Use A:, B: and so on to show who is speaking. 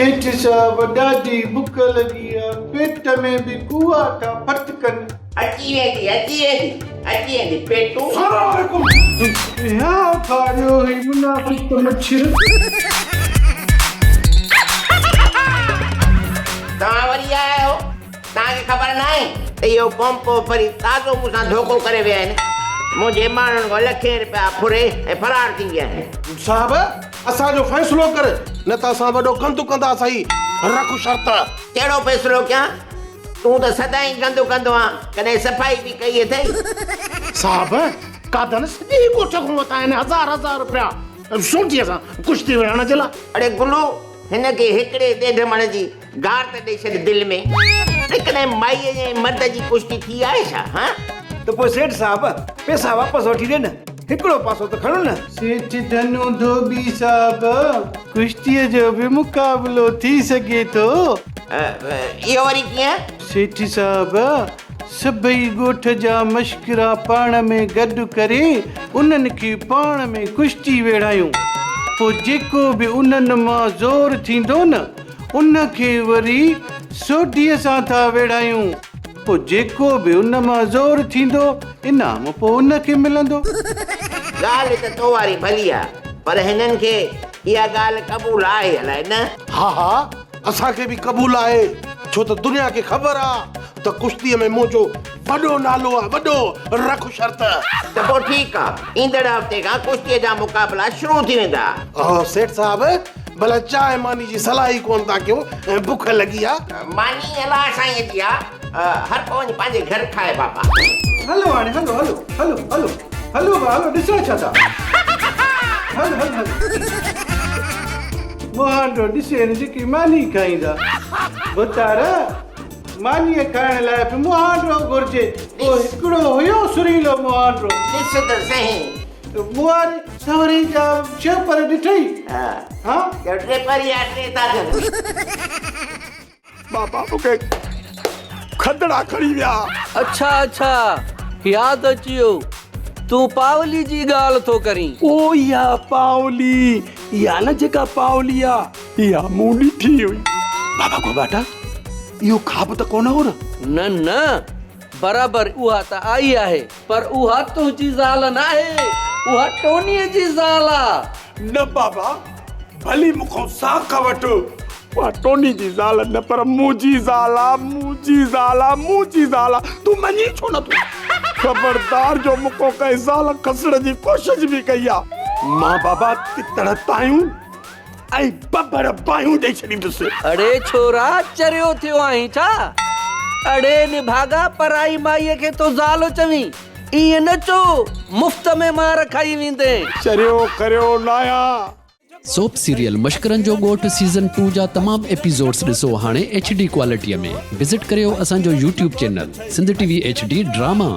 A: सेठ साहब ॾाढी बुख लगी है, पेट में भी कुआ था फटकन।
B: अची वेंदी पेटू।
A: यहाँ खाड़ियो ही मुनाफिक मच्छर।
B: तव्हां वरी आया आहियो, तव्हांखे ख़बर न आहे त इहो पंप वरी ताज़ो मूंसां धोखो करे विया आहिनि। मुंहिंजे माण्हुनि खां लखे रुपया फुरे ऐं फरार थी विया आहिनि।
C: साहब असांजो फ़ैसिलो करे, न त असां वॾो गंदु कंदासीं। रख शर्त।
B: कहिड़ो फ़ैसिलो कयां? तूं त सदाईं गंदु कंदो आहीं, कॾहिं सफ़ाई बि कई अथई।
C: साहब कादन सॼी ॻोठ खां वरिता आहिनि हज़ार रुपया सोटीअ सां कुश्ती विढ़ण जे लाइ।
B: अड़े गुलू, हिनखे हिकिड़े ॾेढ जी गार त ॾेई छॾ दिलि में। कॾहिं माईअ जे मर्द जी कुश्ती थी आहे छा? हाँ
D: तो पोइ सेठ साहब पैसा वापसि वठी ॾे न, हिकिड़ो पासो त खणो न।
A: सेठ धनु धोबी साहब, कुश्तीअ जो भी मुकाबलो थी सके तो?
B: इहो वरी कीअं?
A: सेठ साहब सभई ॻोठ जा मश्किरा पाण में गॾु करे उन्हनि खे पाण में कुश्ती वेड़ायूं। पोइ जेको बि उन्हनि मां ज़ोर थींदो न, उनखे वरी सोटीअ सां था वेड़ायूं। पोइ जेको बि उन मां ज़ोर थींदो, इनाम पोइ उनखे मिलंदो।
B: ॻाल्हि त तो वारी भली आहे, पर हिननि खे इहा ॻाल्हि क़बूल आहे अलाए न?
C: हा असांखे बि क़बूल आहे, छो त दुनिया खे ख़बर आहे त कुश्तीअ में मुंहिंजो वॾो नालो आहे, वॾो। रख शर्त।
B: त पोइ ठीकु आहे, ईंदड़ हफ़्ते खां कुश्तीअ जा मुक़ाबला शुरू थी वेंदा।
C: सेठ साहब भला चांहि मानी जी सलाह ई कोन था कयो, बुख लगी आहे।
B: मानी अलाह साईं जी आहे, हर को वञी पंहिंजे घर खाए बाबा।
A: हलो हाणे हलो हलो हलो हलो हलो हलो ॾिसो छा था। हलो हलो हलो मुहांडो ॾिसे न जेकी मानी खाईंदा। बुतारा मानीअ खाइण लाइ बि मुहांडो घुरिजे। पोइ हिकिड़ो हुयो सुरीलो मुहांडो।
B: ॾिस त सही,
A: मुहारे सवरी जा 6 पर ॾिठई। हाँ
B: टे पर या टे था थियनि।
C: बाबा मूंखे खदड़ा खणी विया।
E: अच्छा यादि अची वियो, तूं पावली जी ॻाल्हि थो करीं।
D: ओ या पावली, या न जेका पावली आहे, इहा मूं ॾिठी हुई। बाबा को बाटा इहो खाब त कोन हो न?
E: न बराबरि उहा त आई आहे, पर उहा तुंहिंजी ज़ाल न आहे, उहा टोनीअ जी ज़ाल आहे।
D: न बाबा, भली मूंखां साख वठो, उहा टोनी जी ज़ाल न, पर मुंहिंजी ज़ाल आहे। तूं मञी छो न? तूं ख़बरदार जो मूंखां कंहिं ज़ाल खसण जी कोशिश बि कई आहे, मां बाबा तितड़ तायूं ऐं बबर बायूं ॾेई छॾींदुसि।
E: अड़े छोरा, चरियो थियो आहीं छा? अड़े निभागा, पराई माईअ खे तो ज़ाल चवीं, ईअं न चो, मुफ़्त में मार खाई वेंदे।
D: चरियो करियो लाया।
F: सोप सीरियल मश्करनि जो ॻोठ सीज़न 2 जा तमाम एपिसोड्स ॾिसो हाणे HD क्वालिटीअ में। विज़िट करियो असांजो YouTube channel Sindh TV HD drama.